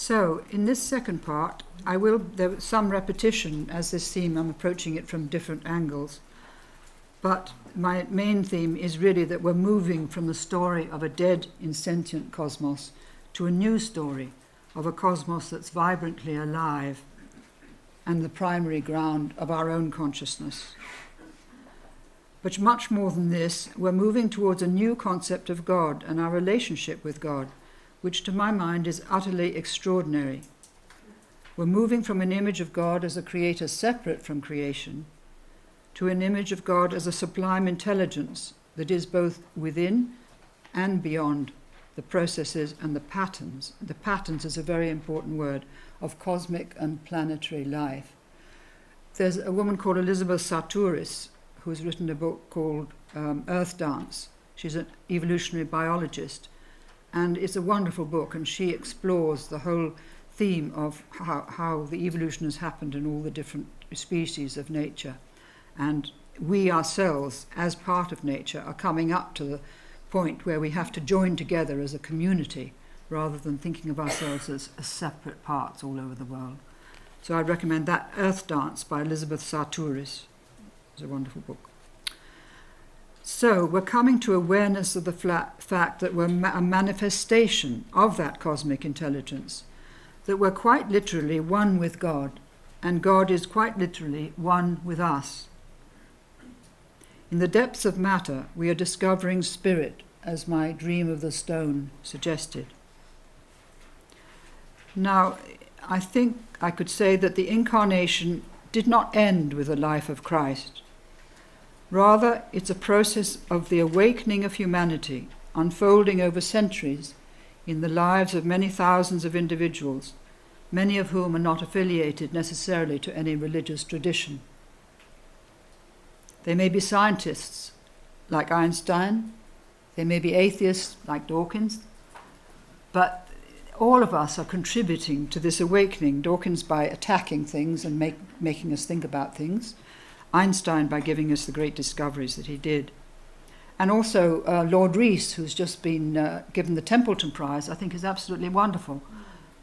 So, in this second part, there was some repetition as this theme. I'm approaching it from different angles. But my main theme is really that we're moving from the story of a dead, insentient cosmos to a new story of a cosmos that's vibrantly alive and the primary ground of our own consciousness. But much more than this, we're moving towards a new concept of God and our relationship with God, which to my mind is utterly extraordinary. We're moving from an image of God as a creator separate from creation to an image of God as a sublime intelligence that is both within and beyond the processes and the patterns. The patterns is a very important word of cosmic and planetary life. There's a woman called Elizabeth Sartouris who's written a book called Earth Dance. She's an evolutionary biologist, and it's a wonderful book, and she explores the whole theme of how the evolution has happened in all the different species of nature. And we ourselves, as part of nature, are coming up to the point where we have to join together as a community rather than thinking of ourselves as separate parts all over the world. So I recommend that, Earth Dance by Elizabeth Sartouris. It's a wonderful book. So we're coming to awareness of the fact that we're a manifestation of that cosmic intelligence, that we're quite literally one with God, and God is quite literally one with us. In the depths of matter, we are discovering spirit, as my dream of the stone suggested. Now, I think I could say that the incarnation did not end with the life of Christ. Rather, it's a process of the awakening of humanity, unfolding over centuries in the lives of many thousands of individuals, many of whom are not affiliated necessarily to any religious tradition. They may be scientists, like Einstein. They may be atheists, like Dawkins. But all of us are contributing to this awakening. Dawkins by attacking things and making us think about things. Einstein by giving us the great discoveries that he did. And also Lord Rees, who's just been given the Templeton Prize, I think is absolutely wonderful,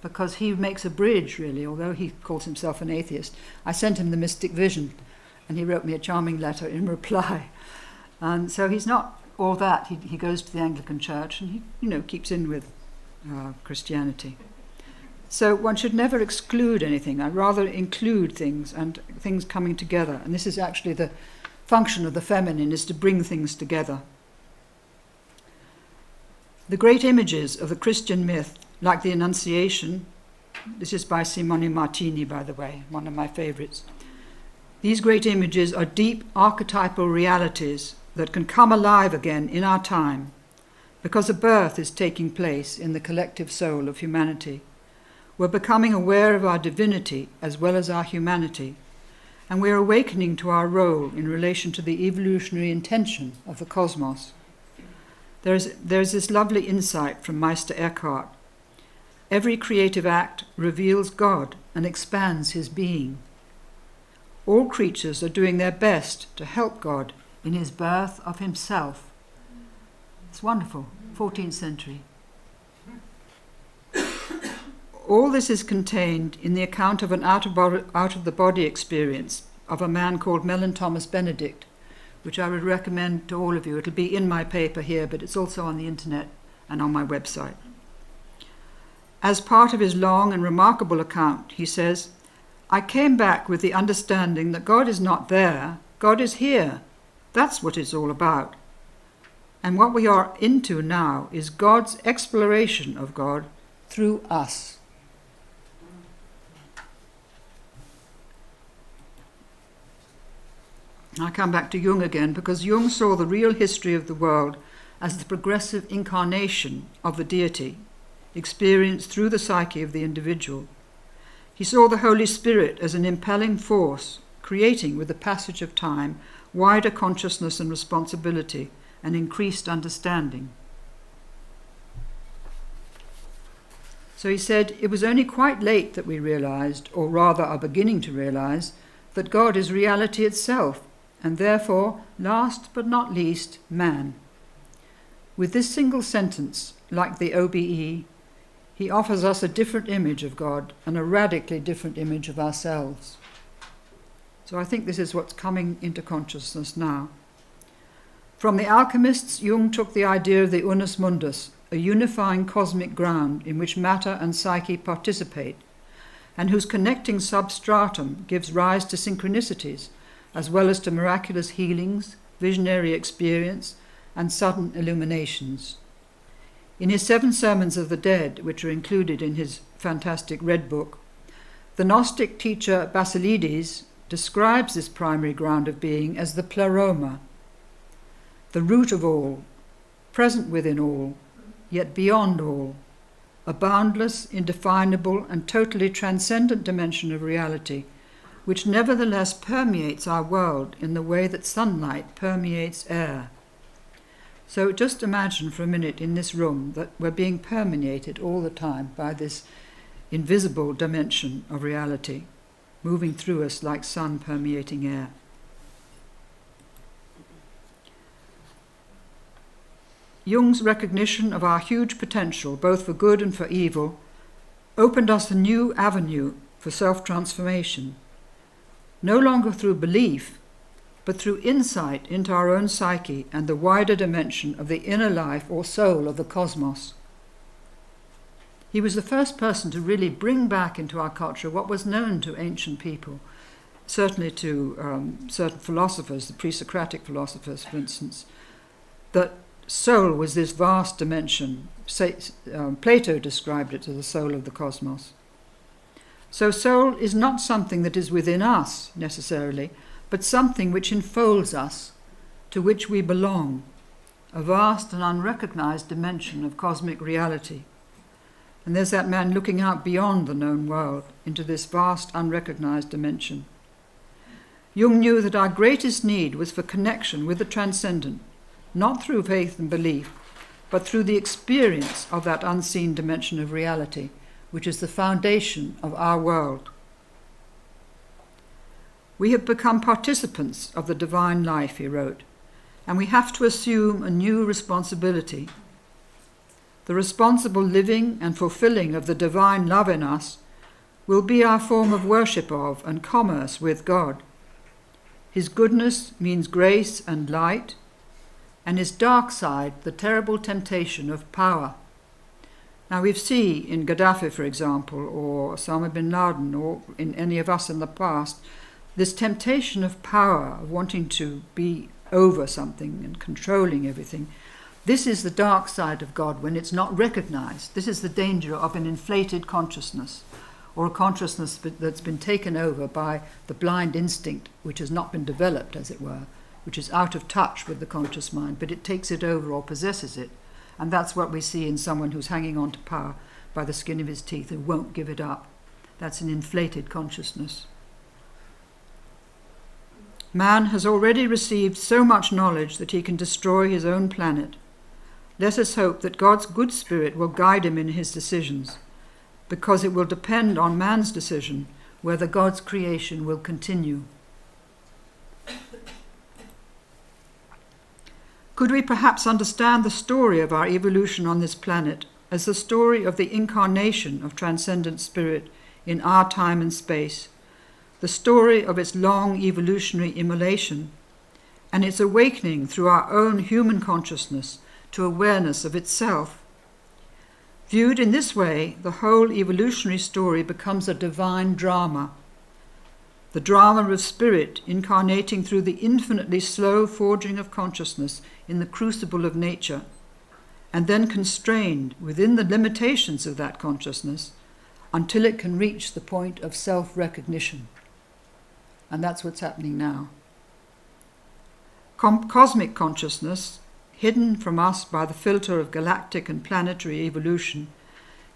because he makes a bridge, really, although he calls himself an atheist. I sent him the Mystic Vision, and he wrote me a charming letter in reply. And so he's not all that. He goes to the Anglican Church, and he keeps in with Christianity. So one should never exclude anything. I'd rather include things and things coming together. And this is actually the function of the feminine, is to bring things together. The great images of the Christian myth, like the Annunciation, this is by Simone Martini, by the way, one of my favorites. These great images are deep archetypal realities that can come alive again in our time, because a birth is taking place in the collective soul of humanity. We're becoming aware of our divinity as well as our humanity, and we're awakening to our role in relation to the evolutionary intention of the cosmos. There's this lovely insight from Meister Eckhart. Every creative act reveals God and expands his being. All creatures are doing their best to help God in his birth of himself. It's wonderful, 14th century. All this is contained in the account of an out-of-the-body experience of a man called Mellon Thomas Benedict, which I would recommend to all of you. It'll be in my paper here, but it's also on the internet and on my website. As part of his long and remarkable account, he says, "I came back with the understanding that God is not there, God is here. That's what it's all about. And what we are into now is God's exploration of God through us." I come back to Jung again, because Jung saw the real history of the world as the progressive incarnation of the deity, experienced through the psyche of the individual. He saw the Holy Spirit as an impelling force, creating, with the passage of time, wider consciousness and responsibility and increased understanding. So he said, it was only quite late that we realized, or rather are beginning to realize, that God is reality itself, and therefore, last but not least, man. With this single sentence, like the OBE, he offers us a different image of God and a radically different image of ourselves. So I think this is what's coming into consciousness now. From the alchemists, Jung took the idea of the unus mundus, a unifying cosmic ground in which matter and psyche participate, and whose connecting substratum gives rise to synchronicities, as well as to miraculous healings, visionary experience, and sudden illuminations. In his 7 Sermons of the Dead, which are included in his fantastic Red Book, the Gnostic teacher Basilides describes this primary ground of being as the pleroma, the root of all, present within all, yet beyond all, a boundless, indefinable, and totally transcendent dimension of reality, which nevertheless permeates our world in the way that sunlight permeates air. So just imagine for a minute in this room that we're being permeated all the time by this invisible dimension of reality, moving through us like sun permeating air. Jung's recognition of our huge potential, both for good and for evil, opened us a new avenue for self-transformation, no longer through belief, but through insight into our own psyche and the wider dimension of the inner life or soul of the cosmos. He was the first person to really bring back into our culture what was known to ancient people, certainly to certain philosophers, the pre-Socratic philosophers, for instance, that soul was this vast dimension. Plato described it as the soul of the cosmos. So soul is not something that is within us necessarily, but something which enfolds us, to which we belong, a vast and unrecognized dimension of cosmic reality. And there's that man looking out beyond the known world into this vast, unrecognized dimension. Jung knew that our greatest need was for connection with the transcendent, not through faith and belief, but through the experience of that unseen dimension of reality, which is the foundation of our world. We have become participants of the divine life, he wrote, and we have to assume a new responsibility. The responsible living and fulfilling of the divine love in us will be our form of worship of and commerce with God. His goodness means grace and light, and his dark side, the terrible temptation of power. Now we see in Gaddafi, for example, or Osama bin Laden, or in any of us in the past, this temptation of power, of wanting to be over something and controlling everything. This is the dark side of God when it's not recognized. This is the danger of an inflated consciousness, or a consciousness that's been taken over by the blind instinct, which has not been developed, as it were, which is out of touch with the conscious mind, but it takes it over or possesses it. And that's what we see in someone who's hanging on to power by the skin of his teeth and won't give it up. That's an inflated consciousness. Man has already received so much knowledge that he can destroy his own planet. Let us hope that God's good spirit will guide him in his decisions, because it will depend on man's decision whether God's creation will continue. Could we perhaps understand the story of our evolution on this planet as the story of the incarnation of transcendent spirit in our time and space, the story of its long evolutionary immolation, and its awakening through our own human consciousness to awareness of itself? Viewed in this way, the whole evolutionary story becomes a divine drama, the drama of spirit incarnating through the infinitely slow forging of consciousness in the crucible of nature, and then constrained within the limitations of that consciousness until it can reach the point of self-recognition. And that's what's happening now. Cosmic consciousness, hidden from us by the filter of galactic and planetary evolution,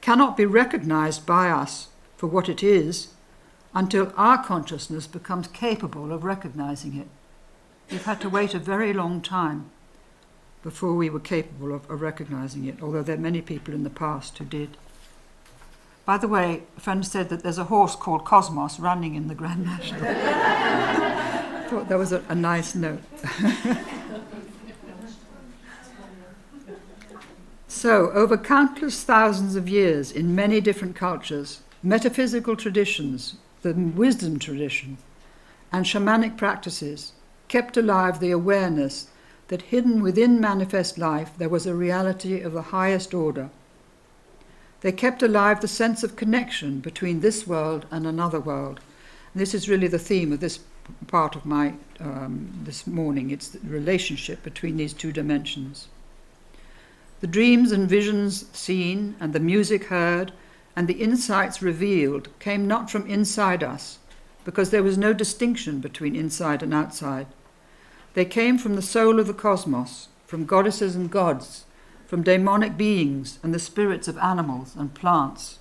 cannot be recognized by us for what it is until our consciousness becomes capable of recognizing it. We've had to wait a very long time before we were capable of recognizing it, although there are many people in the past who did. By the way, a friend said that there's a horse called Cosmos running in the Grand National. I thought that was a nice note. So, over countless thousands of years in many different cultures, metaphysical traditions, the wisdom tradition, and shamanic practices kept alive the awareness that hidden within manifest life there was a reality of the highest order. They kept alive the sense of connection between this world and another world. And this is really the theme of this part of my this morning. It's the relationship between these two dimensions. The dreams and visions seen, and the music heard, and the insights revealed came not from inside us, because there was no distinction between inside and outside. They came from the soul of the cosmos, from goddesses and gods, from daemonic beings and the spirits of animals and plants.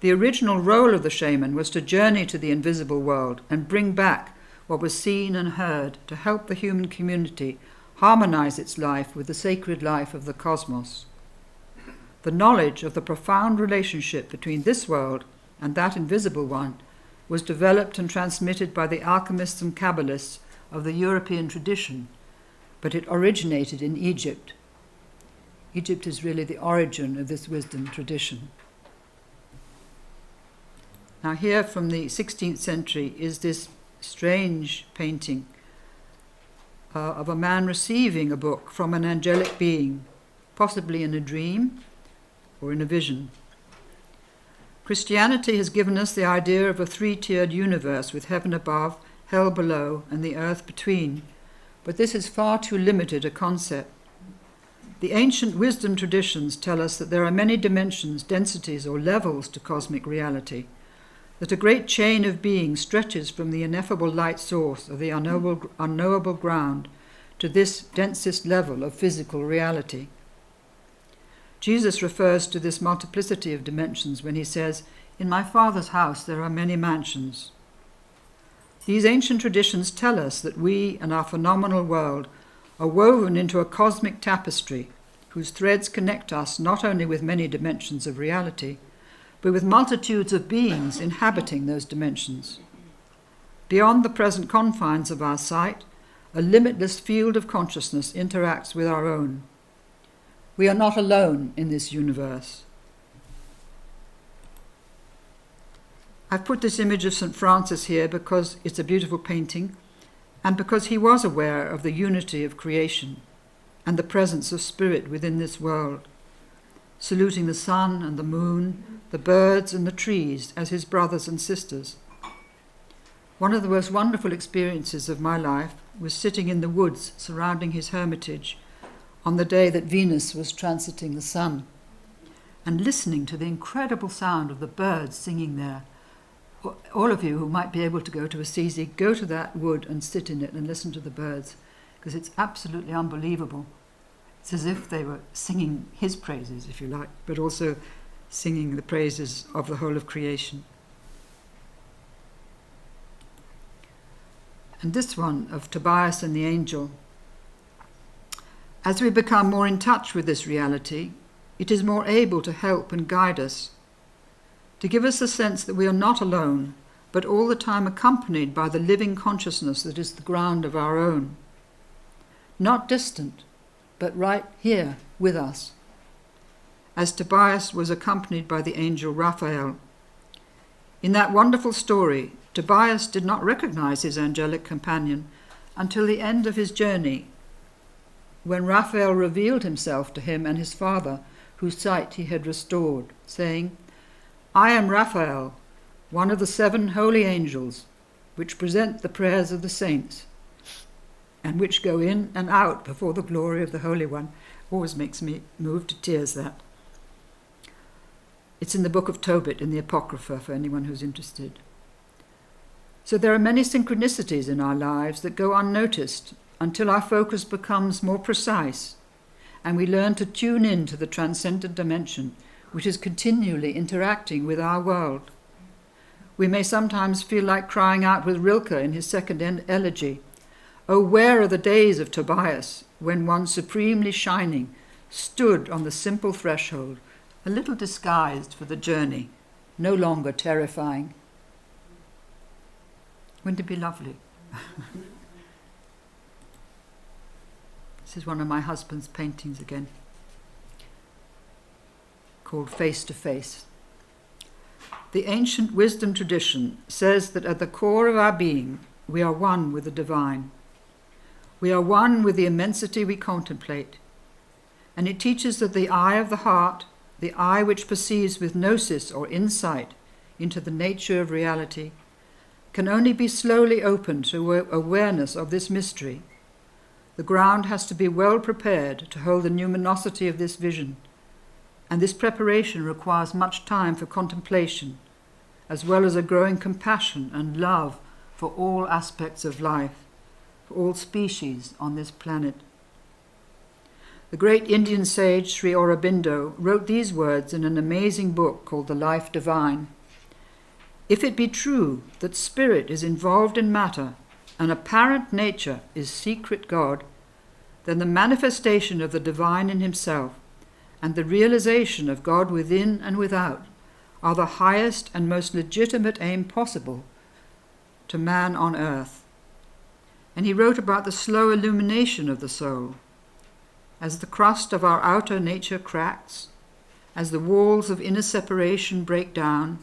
The original role of the shaman was to journey to the invisible world and bring back what was seen and heard to help the human community harmonize its life with the sacred life of the cosmos. The knowledge of the profound relationship between this world and that invisible one was developed and transmitted by the alchemists and Kabbalists of the European tradition, but it originated in Egypt. Egypt is really the origin of this wisdom tradition. Now here from the 16th century is this strange painting of a man receiving a book from an angelic being, possibly in a dream or in a vision. Christianity has given us the idea of a three-tiered universe with heaven above, hell below, and the earth between, but this is far too limited a concept. The ancient wisdom traditions tell us that there are many dimensions, densities, or levels to cosmic reality, that a great chain of being stretches from the ineffable light source of the unknowable ground to this densest level of physical reality. Jesus refers to this multiplicity of dimensions when he says, "In my Father's house there are many mansions." These ancient traditions tell us that we and our phenomenal world are woven into a cosmic tapestry whose threads connect us not only with many dimensions of reality, but with multitudes of beings inhabiting those dimensions. Beyond the present confines of our sight, a limitless field of consciousness interacts with our own. We are not alone in this universe. I've put this image of St. Francis here because it's a beautiful painting and because he was aware of the unity of creation and the presence of spirit within this world, saluting the sun and the moon, the birds and the trees as his brothers and sisters. One of the most wonderful experiences of my life was sitting in the woods surrounding his hermitage on the day that Venus was transiting the sun and listening to the incredible sound of the birds singing there. All of you who might be able to go to Assisi, go to that wood and sit in it and listen to the birds, because it's absolutely unbelievable. It's as if they were singing his praises, if you like, but also singing the praises of the whole of creation. And this one of Tobias and the angel. As we become more in touch with this reality, it is more able to help and guide us, to give us the sense that we are not alone, but all the time accompanied by the living consciousness that is the ground of our own. Not distant, but right here with us, as Tobias was accompanied by the angel Raphael. In that wonderful story, Tobias did not recognize his angelic companion until the end of his journey, when Raphael revealed himself to him and his father, whose sight he had restored, saying, "I am Raphael, one of the 7 holy angels, which present the prayers of the saints, and which go in and out before the glory of the Holy One." Always makes me move to tears, that. It's in the book of Tobit, in the Apocrypha, for anyone who's interested. So there are many synchronicities in our lives that go unnoticed until our focus becomes more precise and we learn to tune in to the transcendent dimension which is continually interacting with our world. We may sometimes feel like crying out with Rilke in his second elegy, "Oh, where are the days of Tobias, when one supremely shining stood on the simple threshold, a little disguised for the journey, no longer terrifying." Wouldn't it be lovely? This is one of my husband's paintings again. called Face to Face. The ancient wisdom tradition says that at the core of our being, we are one with the divine. We are one with the immensity we contemplate. And it teaches that the eye of the heart, the eye which perceives with gnosis or insight into the nature of reality, can only be slowly opened to awareness of this mystery. The ground has to be well prepared to hold the numinosity of this vision, and this preparation requires much time for contemplation, as well as a growing compassion and love for all aspects of life, for all species on this planet. The great Indian sage Sri Aurobindo wrote these words in an amazing book called The Life Divine. If it be true that spirit is involved in matter and apparent nature is secret God, then the manifestation of the divine in himself and the realization of God within and without are the highest and most legitimate aim possible to man on earth. And he wrote about the slow illumination of the soul. As the crust of our outer nature cracks, as the walls of inner separation break down,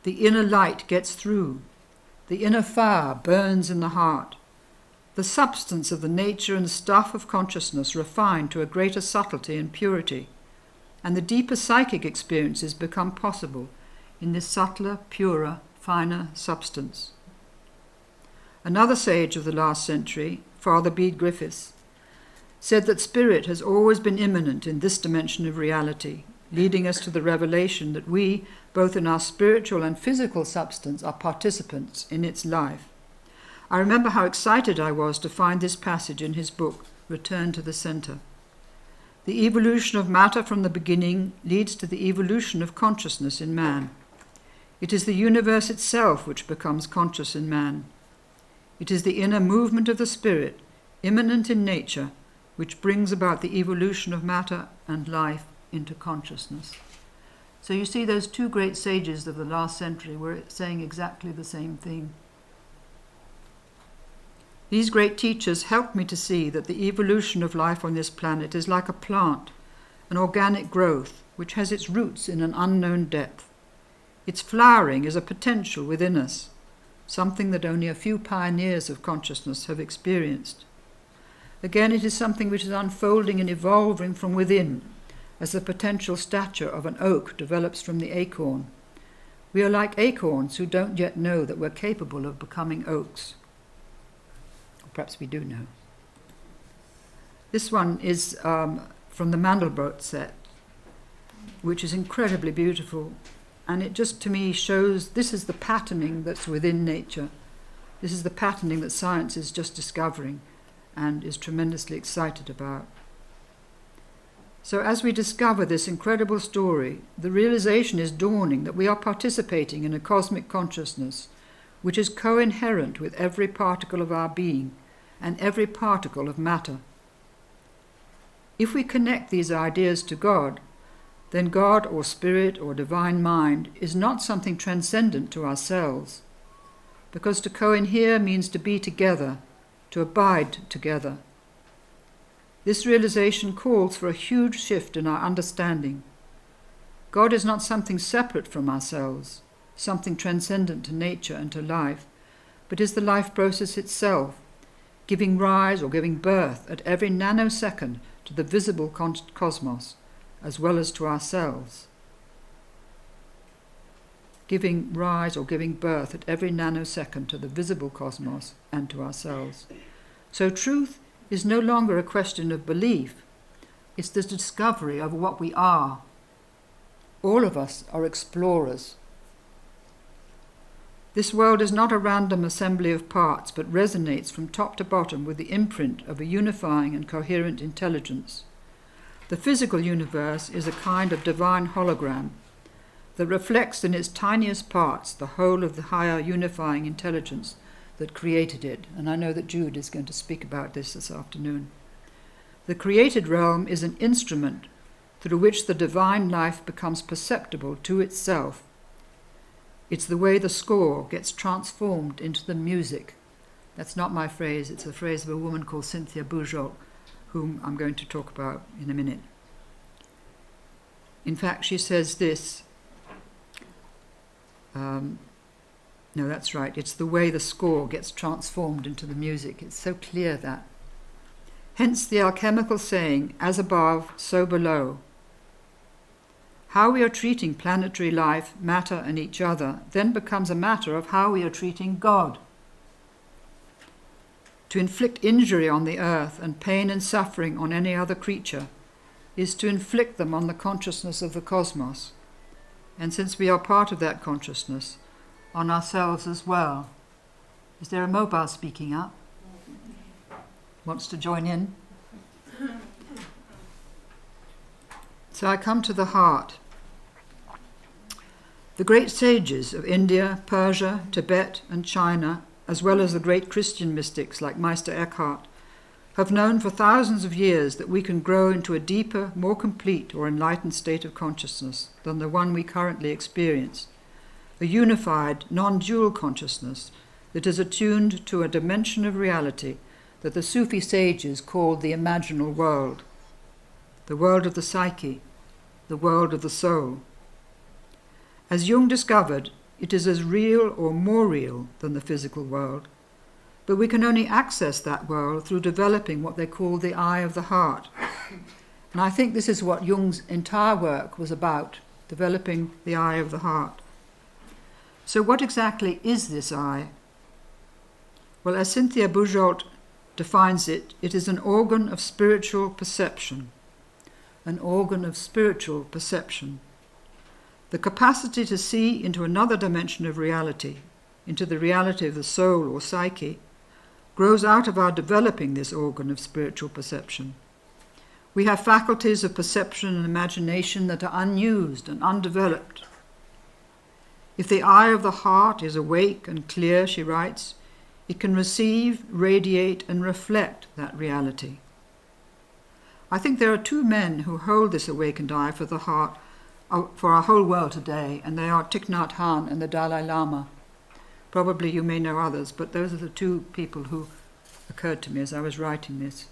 the inner light gets through, the inner fire burns in the heart, the substance of the nature and stuff of consciousness refined to a greater subtlety and purity, and the deeper psychic experiences become possible in this subtler, purer, finer substance. Another sage of the last century, Father Bede Griffiths, said that spirit has always been immanent in this dimension of reality, leading us to the revelation that we, both in our spiritual and physical substance, are participants in its life. I remember how excited I was to find this passage in his book, Return to the Center. The evolution of matter from the beginning leads to the evolution of consciousness in man. It is the universe itself which becomes conscious in man. It is the inner movement of the spirit, immanent in nature, which brings about the evolution of matter and life into consciousness. So you see, those two great sages of the last century were saying exactly the same thing. These great teachers helped me to see that the evolution of life on this planet is like a plant, an organic growth which has its roots in an unknown depth. Its flowering is a potential within us, something that only a few pioneers of consciousness have experienced. Again, it is something which is unfolding and evolving from within, as the potential stature of an oak develops from the acorn. We are like acorns who don't yet know that we're capable of becoming oaks. Or perhaps we do know. This one is from the Mandelbrot set, which is incredibly beautiful. And it just, to me, shows this is the patterning that's within nature. This is the patterning that science is just discovering and is tremendously excited about. So as we discover this incredible story, the realization is dawning that we are participating in a cosmic consciousness which is co-inherent with every particle of our being and every particle of matter. If we connect these ideas to God, then God or spirit or divine mind is not something transcendent to ourselves, because to co-inhere means to be together, to abide together. This realization calls for a huge shift in our understanding. God is not something separate from ourselves, something transcendent to nature and to life, but is the life process itself, giving rise or giving birth at every nanosecond to the visible cosmos, as well as to ourselves. Giving rise or giving birth at every nanosecond to the visible cosmos and to ourselves. So truth is no longer a question of belief. It's the discovery of what we are. All of us are explorers. This world is not a random assembly of parts, but resonates from top to bottom with the imprint of a unifying and coherent intelligence. The physical universe is a kind of divine hologram that reflects in its tiniest parts the whole of the higher unifying intelligence that created it. And I know that Jude is going to speak about this afternoon. The created realm is an instrument through which the divine life becomes perceptible to itself. It's the way the score gets transformed into the music. That's not my phrase, it's a phrase of a woman called Cynthia Bourgeot, whom I'm going to talk about in a minute. In fact, she says this. No, that's right. It's the way the score gets transformed into the music. It's so clear that. Hence the alchemical saying, as above, so below. How we are treating planetary life, matter, and each other then becomes a matter of how we are treating God. To inflict injury on the earth and pain and suffering on any other creature is to inflict them on the consciousness of the cosmos, and since we are part of that consciousness, on ourselves as well. Is there a mobile speaking up? Wants to join in? So I come to the heart. The great sages of India, Persia, Tibet, and China, as well as the great Christian mystics like Meister Eckhart, have known for thousands of years that we can grow into a deeper, more complete or enlightened state of consciousness than the one we currently experience, a unified, non-dual consciousness that is attuned to a dimension of reality that the Sufi sages called the imaginal world, the world of the psyche, the world of the soul. As Jung discovered, it is as real or more real than the physical world, but we can only access that world through developing what they call the eye of the heart. And I think this is what Jung's entire work was about, developing the eye of the heart. So what exactly is this eye? Well, as Cynthia Bujold defines it, it is an organ of spiritual perception. An organ of spiritual perception. The capacity to see into another dimension of reality, into the reality of the soul or psyche, grows out of our developing this organ of spiritual perception. We have faculties of perception and imagination that are unused and undeveloped. If the eye of the heart is awake and clear, she writes, it can receive, radiate, and reflect that reality. I think there are two men who hold this awakened eye for the heart for our whole world today, and they are Thich Nhat Hanh and the Dalai Lama. Probably you may know others, but those are the two people who occurred to me as I was writing this.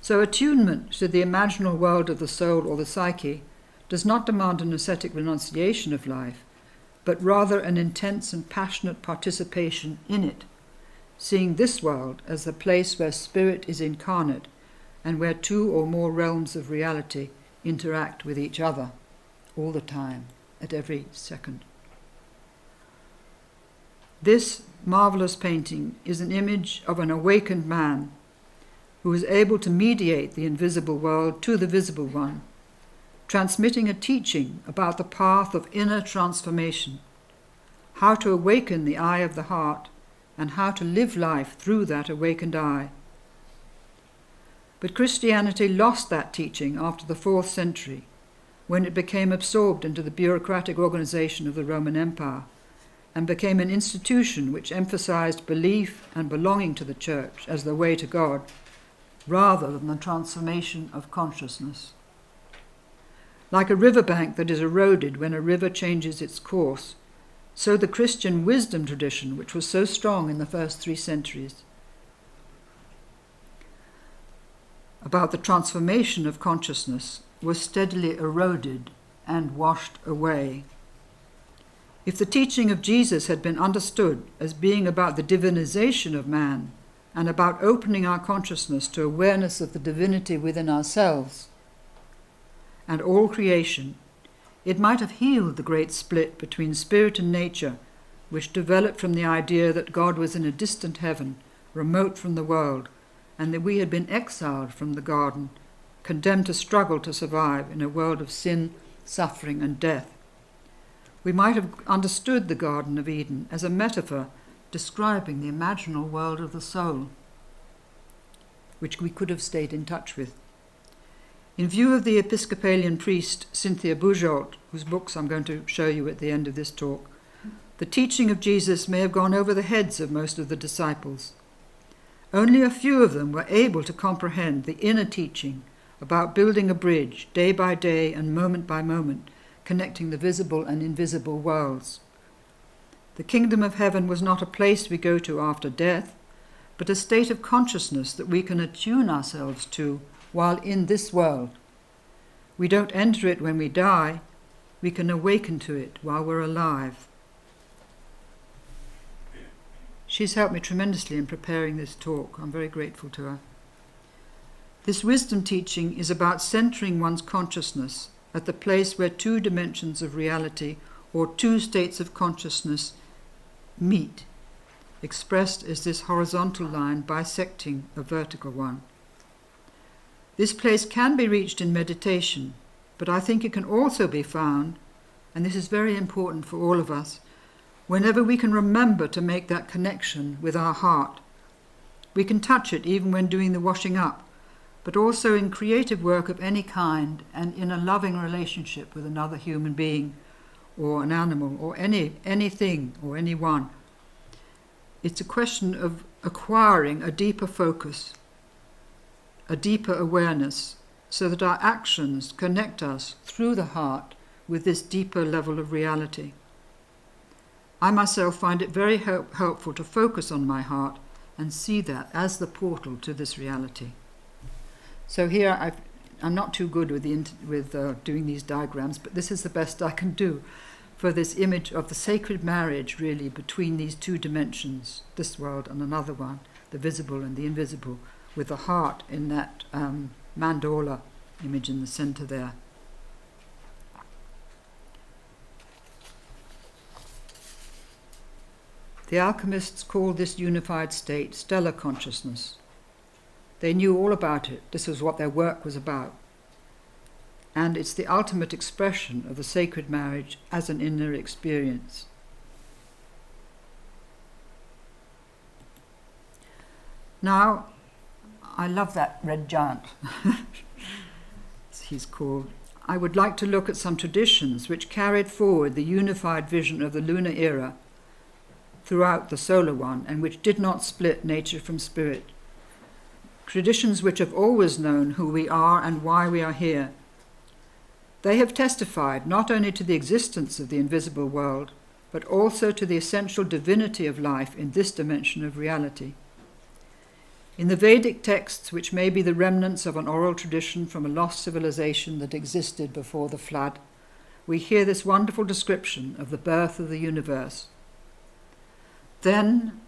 So attunement to the imaginal world of the soul or the psyche does not demand an ascetic renunciation of life, but rather an intense and passionate participation in it, seeing this world as the place where spirit is incarnate and where two or more realms of reality interact with each other all the time, at every second. This marvelous painting is an image of an awakened man who is able to mediate the invisible world to the visible one, transmitting a teaching about the path of inner transformation, how to awaken the eye of the heart, and how to live life through that awakened eye. But Christianity lost that teaching after the 4th century, when it became absorbed into the bureaucratic organization of the Roman Empire, and became an institution which emphasized belief and belonging to the church as the way to God, rather than the transformation of consciousness. Like a riverbank that is eroded when a river changes its course, so the Christian wisdom tradition, which was so strong in the first 3 centuries, about the transformation of consciousness, was steadily eroded and washed away. If the teaching of Jesus had been understood as being about the divinization of man and about opening our consciousness to awareness of the divinity within ourselves and all creation, it might have healed the great split between spirit and nature, which developed from the idea that God was in a distant heaven, remote from the world, and that we had been exiled from the garden, condemned to struggle to survive in a world of sin, suffering, and death. We might have understood the Garden of Eden as a metaphor describing the imaginal world of the soul, which we could have stayed in touch with. In view of the Episcopalian priest Cynthia Bujold, whose books I'm going to show you at the end of this talk, the teaching of Jesus may have gone over the heads of most of the disciples. Only a few of them were able to comprehend the inner teaching about building a bridge day by day and moment by moment, connecting the visible and invisible worlds. The kingdom of heaven was not a place we go to after death, but a state of consciousness that we can attune ourselves to while in this world. We don't enter it when we die. We can awaken to it while we're alive. She's helped me tremendously in preparing this talk. I'm very grateful to her. This wisdom teaching is about centering one's consciousness at the place where two dimensions of reality or two states of consciousness meet, expressed as this horizontal line bisecting a vertical one. This place can be reached in meditation, but I think it can also be found, and this is very important for all of us, whenever we can remember to make that connection with our heart. We can touch it even when doing the washing up, but also in creative work of any kind and in a loving relationship with another human being or an animal or anything or anyone. It's a question of acquiring a deeper focus, a deeper awareness, so that our actions connect us through the heart with this deeper level of reality. I myself find it very helpful to focus on my heart and see that as the portal to this reality. So here I'm not too good with doing these diagrams, but this is the best I can do for this image of the sacred marriage, really, between these two dimensions, this world and another one, the visible and the invisible, with the heart in that mandala image in the center there. The alchemists called this unified state stellar consciousness. They knew all about it. This was what their work was about. And it's the ultimate expression of the sacred marriage as an inner experience. Now, I love that red giant, as he's called. I would like to look at some traditions which carried forward the unified vision of the lunar era throughout the solar one, and which did not split nature from spirit. Traditions which have always known who we are and why we are here. They have testified not only to the existence of the invisible world, but also to the essential divinity of life in this dimension of reality. In the Vedic texts, which may be the remnants of an oral tradition from a lost civilization that existed before the flood, we hear this wonderful description of the birth of the universe. Then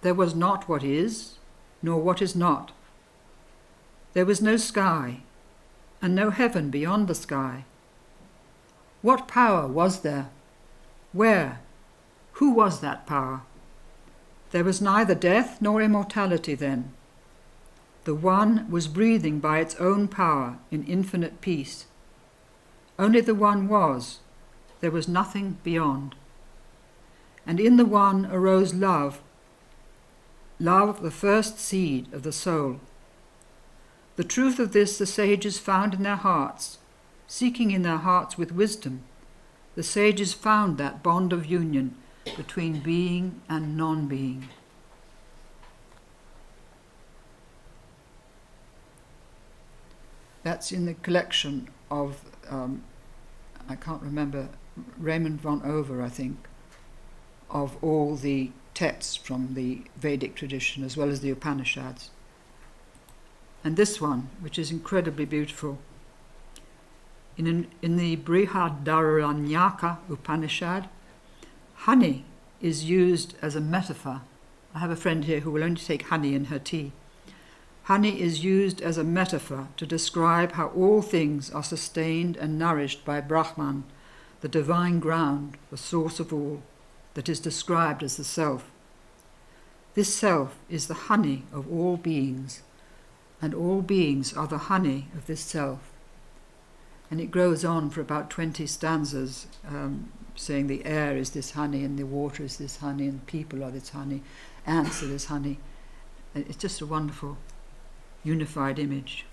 there was not what is, nor what is not. There was no sky, and no heaven beyond the sky. What power was there? Where? Who was that power? There was neither death nor immortality then. The One was breathing by its own power in infinite peace. Only the One was. There was nothing beyond. And in the One arose love, love the first seed of the soul. The truth of this the sages found in their hearts. Seeking in their hearts with wisdom, the sages found that bond of union between being and non-being. That's in the collection of, I can't remember, Raymond von Over, I think, of all the texts from the Vedic tradition as well as the Upanishads. And this one, which is incredibly beautiful, in the Brihadaranyaka Upanishad, honey is used as a metaphor. I have a friend here who will only take honey in her tea. Honey is used as a metaphor to describe how all things are sustained and nourished by Brahman, the divine ground, the source of all, that is described as the self. This self is the honey of all beings, and all beings are the honey of this self. And it goes on for about 20 stanzas, saying the air is this honey, and the water is this honey, and people are this honey, ants are this honey. It's just a wonderful, unified image.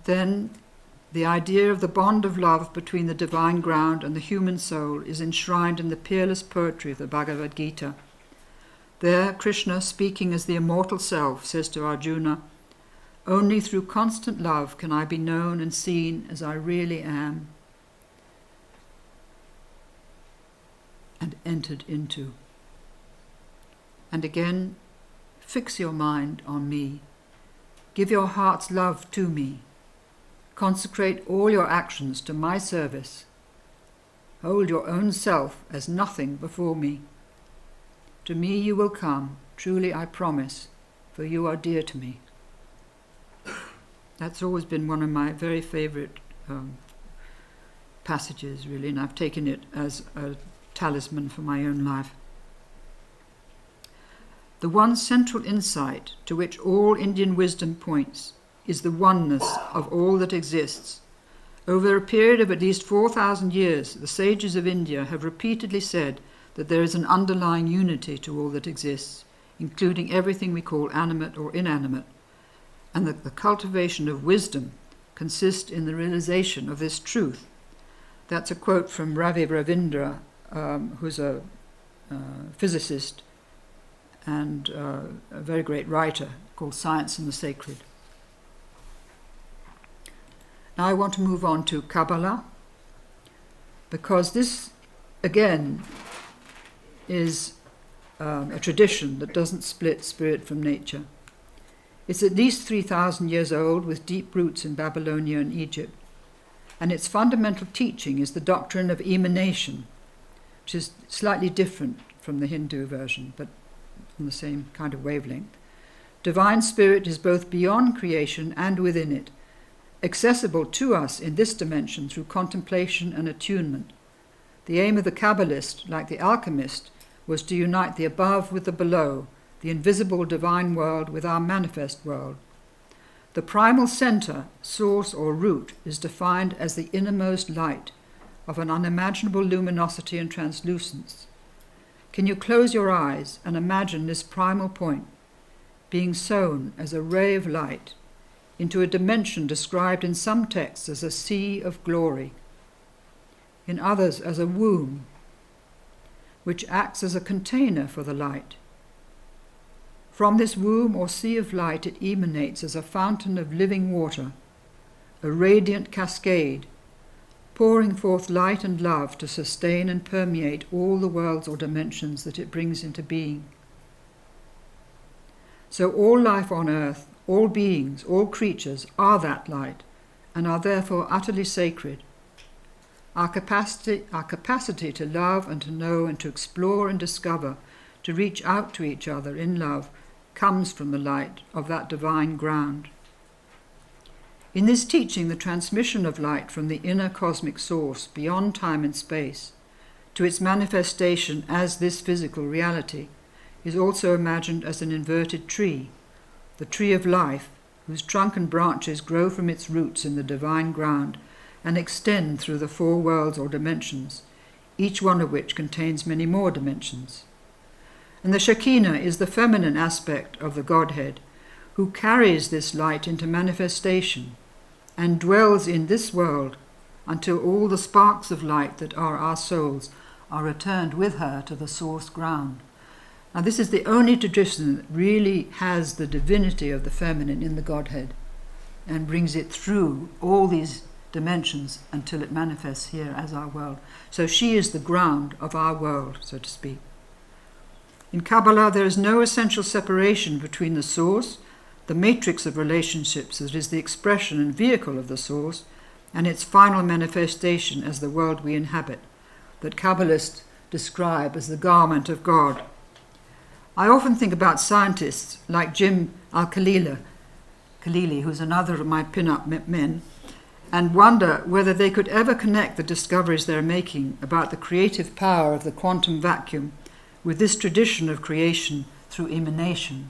Then the idea of the bond of love between the divine ground and the human soul is enshrined in the peerless poetry of the Bhagavad Gita. There, Krishna, speaking as the immortal self, says to Arjuna, "Only through constant love can I be known and seen as I really am, and entered into." And again, "Fix your mind on me. Give your heart's love to me. Consecrate all your actions to my service. Hold your own self as nothing before me. To me you will come, truly I promise, for you are dear to me. That's always been one of my very favourite passages, really, and I've taken it as a talisman for my own life. The one central insight to which all Indian wisdom points is the oneness of all that exists. Over a period of at least 4,000 years, the sages of India have repeatedly said that there is an underlying unity to all that exists, including everything we call animate or inanimate, and that the cultivation of wisdom consists in the realization of this truth. That's a quote from Ravi Ravindra, who's a physicist and a very great writer called Science and the Sacred. Now I want to move on to Kabbalah, because this, again, is a tradition that doesn't split spirit from nature. It's at least 3,000 years old, with deep roots in Babylonia and Egypt, and its fundamental teaching is the doctrine of emanation, which is slightly different from the Hindu version, but on the same kind of wavelength. Divine spirit is both beyond creation and within it, accessible to us in this dimension through contemplation and attunement. The aim of the Kabbalist, like the alchemist, was to unite the above with the below, the invisible divine world with our manifest world. The primal center, source or root, is defined as the innermost light of an unimaginable luminosity and translucence. Can you close your eyes and imagine this primal point being sown as a ray of light into a dimension described in some texts as a sea of glory, in others as a womb, which acts as a container for the light? From this womb or sea of light it emanates as a fountain of living water, a radiant cascade, pouring forth light and love to sustain and permeate all the worlds or dimensions that it brings into being. So all life on earth, all beings, all creatures are that light and are therefore utterly sacred. Our capacity to love and to know and to explore and discover, to reach out to each other in love, comes from the light of that divine ground. In this teaching, the transmission of light from the inner cosmic source beyond time and space to its manifestation as this physical reality is also imagined as an inverted tree, the tree of life, whose trunk and branches grow from its roots in the divine ground and extend through the four worlds or dimensions, each one of which contains many more dimensions. And the Shekinah is the feminine aspect of the Godhead, who carries this light into manifestation and dwells in this world until all the sparks of light that are our souls are returned with her to the source ground. Now this is the only tradition that really has the divinity of the feminine in the Godhead and brings it through all these dimensions until it manifests here as our world. So she is the ground of our world, so to speak. In Kabbalah, there is no essential separation between the source, the matrix of relationships that is the expression and vehicle of the source, and its final manifestation as the world we inhabit, that Kabbalists describe as the garment of God. I often think about scientists like Jim Al-Khalili, who's another of my pin-up men, and wonder whether they could ever connect the discoveries they're making about the creative power of the quantum vacuum with this tradition of creation through emanation.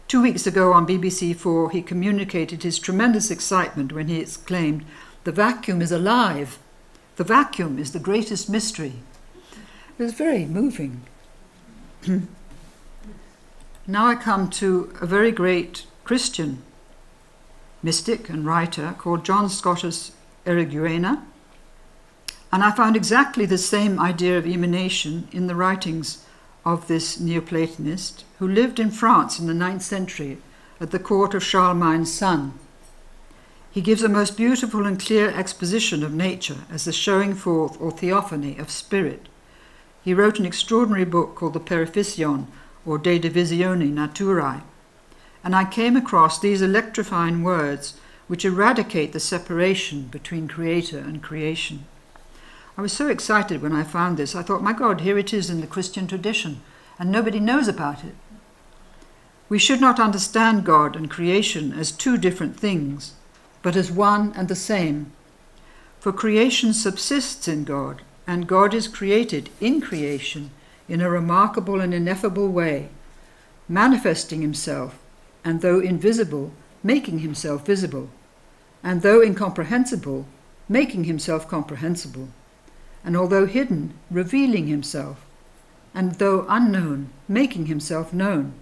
2 weeks ago on BBC4, he communicated his tremendous excitement when he exclaimed, "The vacuum is alive. The vacuum is the greatest mystery." It was very moving. Now I come to a very great Christian mystic and writer called John Scotus Eriguena, and I found exactly the same idea of emanation in the writings of this Neoplatonist who lived in France in the 9th century at the court of Charlemagne's son. He gives a most beautiful and clear exposition of nature as the showing forth or theophany of spirit. He wrote an extraordinary book called the Periphysion, or De Divisione Naturae, and I came across these electrifying words which eradicate the separation between creator and creation. I was so excited when I found this. I thought, my God, here it is in the Christian tradition, and nobody knows about it. We should not understand God and creation as two different things, but as one and the same. For creation subsists in God, and God is created in creation in a remarkable and ineffable way, manifesting himself, and though invisible, making himself visible, and though incomprehensible, making himself comprehensible, and although hidden, revealing himself, and though unknown, making himself known,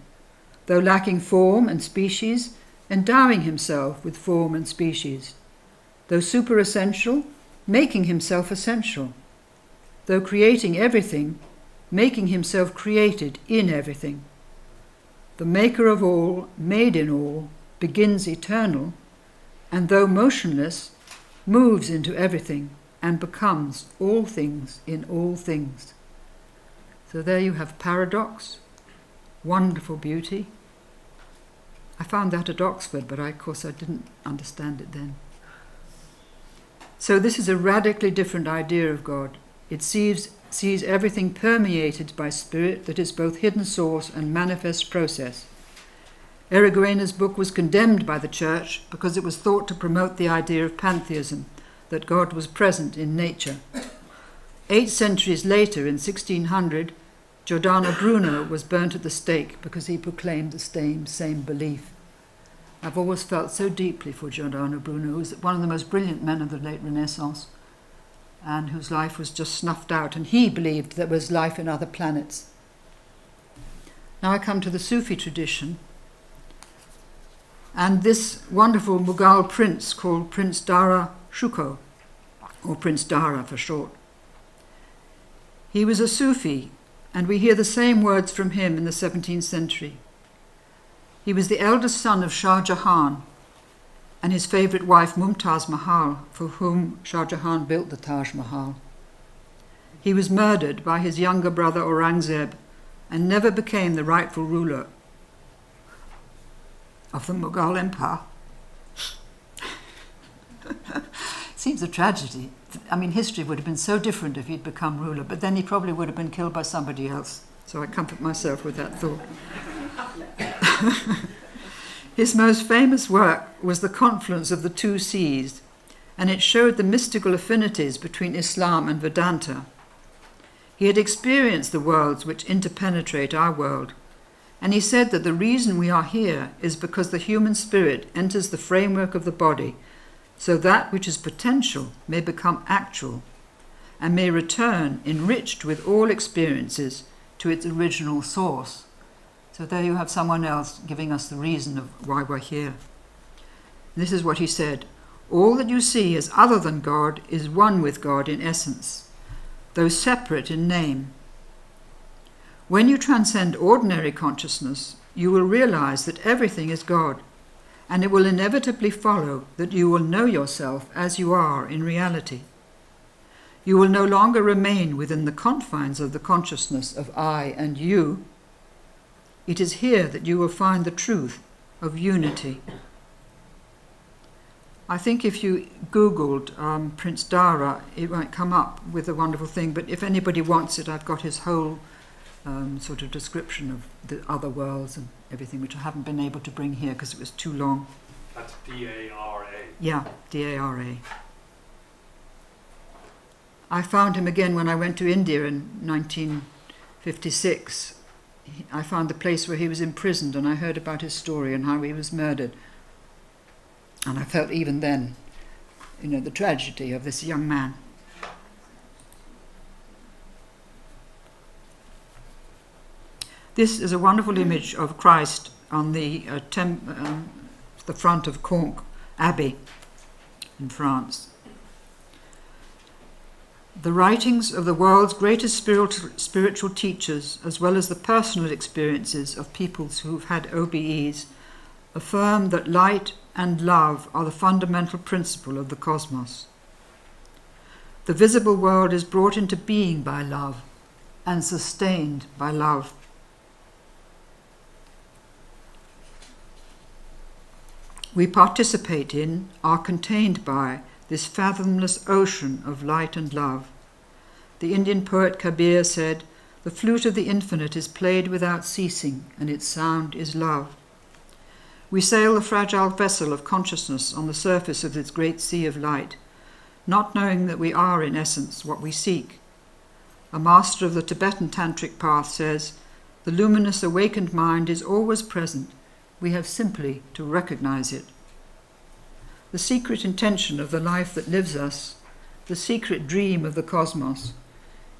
though lacking form and species, endowing himself with form and species, though superessential, making himself essential, though creating everything, making himself created in everything. The maker of all, made in all, begins eternal, and though motionless, moves into everything and becomes all things in all things. So there you have paradox, wonderful beauty. I found that at Oxford, but of course I didn't understand it then. So this is a radically different idea of God. It sees everything permeated by spirit that is both hidden source and manifest process. Erigoyena's book was condemned by the church because it was thought to promote the idea of pantheism, that God was present in nature. 8 centuries later, in 1600, Giordano Bruno was burnt at the stake because he proclaimed the same belief. I've always felt so deeply for Giordano Bruno, who was one of the most brilliant men of the late Renaissance, and whose life was just snuffed out, and he believed there was life in other planets. Now I come to the Sufi tradition, and this wonderful Mughal prince called Prince Dara Shikoh, or Prince Dara for short. He was a Sufi, and we hear the same words from him in the 17th century. He was the eldest son of Shah Jahan and his favourite wife Mumtaz Mahal, for whom Shah Jahan built the Taj Mahal. He was murdered by his younger brother Aurangzeb and never became the rightful ruler of the Mughal Empire. Seems a tragedy. I mean, history would have been so different if he'd become ruler, but then he probably would have been killed by somebody else. So I comfort myself with that thought. His most famous work was The Confluence of the Two Seas, and it showed the mystical affinities between Islam and Vedanta. He had experienced the worlds which interpenetrate our world, and he said that the reason we are here is because the human spirit enters the framework of the body, so that which is potential may become actual and may return enriched with all experiences to its original source. So there you have someone else giving us the reason of why we're here. This is what he said: all that you see as other than God is one with God in essence, though separate in name. When you transcend ordinary consciousness, you will realize that everything is God, and it will inevitably follow that you will know yourself as you are in reality. You will no longer remain within the confines of the consciousness of I and you. It is here that you will find the truth of unity. I think if you Googled Prince Dara, it might come up with a wonderful thing, but if anybody wants it, I've got his whole sort of description of the other worlds and everything, which I haven't been able to bring here because it was too long. That's D-A-R-A. Yeah, D-A-R-A. I found him again when I went to India in 1956. I found the place where he was imprisoned, and I heard about his story and how he was murdered. And I felt even then, the tragedy of this young man. This is a wonderful image of Christ on the front of Conques Abbey in France. The writings of the world's greatest spiritual teachers, as well as the personal experiences of peoples who've had OBEs, affirm that light and love are the fundamental principle of the cosmos. The visible world is brought into being by love and sustained by love. we participate in, are contained by, this fathomless ocean of light and love. The Indian poet Kabir said, "The flute of the infinite is played without ceasing, and its sound is love." We sail the fragile vessel of consciousness on the surface of this great sea of light, not knowing that we are in essence what we seek. A master of the Tibetan Tantric path says, "The luminous awakened mind is always present. We have simply to recognize it." The secret intention of the life that lives us, the secret dream of the cosmos,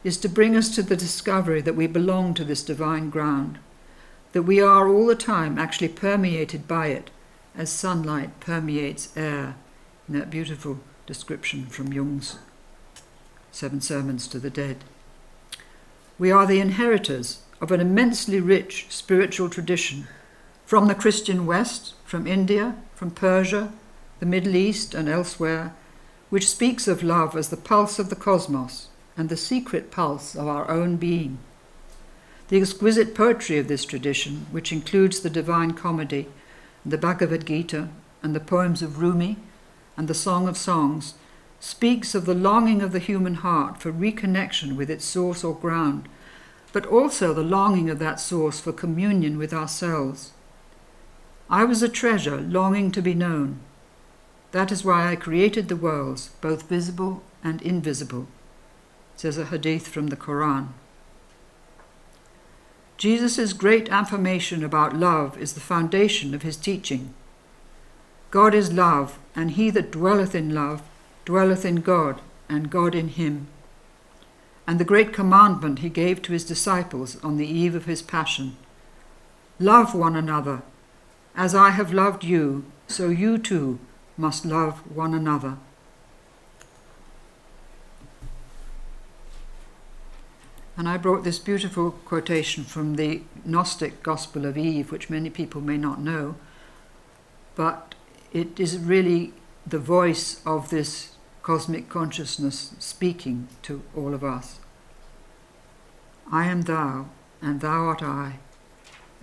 is to bring us to the discovery that we belong to this divine ground, that we are all the time actually permeated by it, as sunlight permeates air, in that beautiful description from Jung's 7 Sermons to the Dead. We are the inheritors of an immensely rich spiritual tradition from the Christian West, from India, from Persia, the Middle East and elsewhere, which speaks of love as the pulse of the cosmos and the secret pulse of our own being. The exquisite poetry of this tradition, which includes the Divine Comedy, the Bhagavad Gita, and the poems of Rumi, and the Song of Songs, speaks of the longing of the human heart for reconnection with its source or ground, but also the longing of that source for communion with ourselves. I was a treasure longing to be known. That is why I created the worlds, both visible and invisible, says a hadith from the Quran. Jesus' great affirmation about love is the foundation of his teaching. God is love, and he that dwelleth in love dwelleth in God, and God in him. And the great commandment he gave to his disciples on the eve of his passion: love one another. As I have loved you, so you too must love one another. And I brought this beautiful quotation from the Gnostic Gospel of Eve, which many people may not know, but it is really the voice of this cosmic consciousness speaking to all of us. I am thou, and thou art I,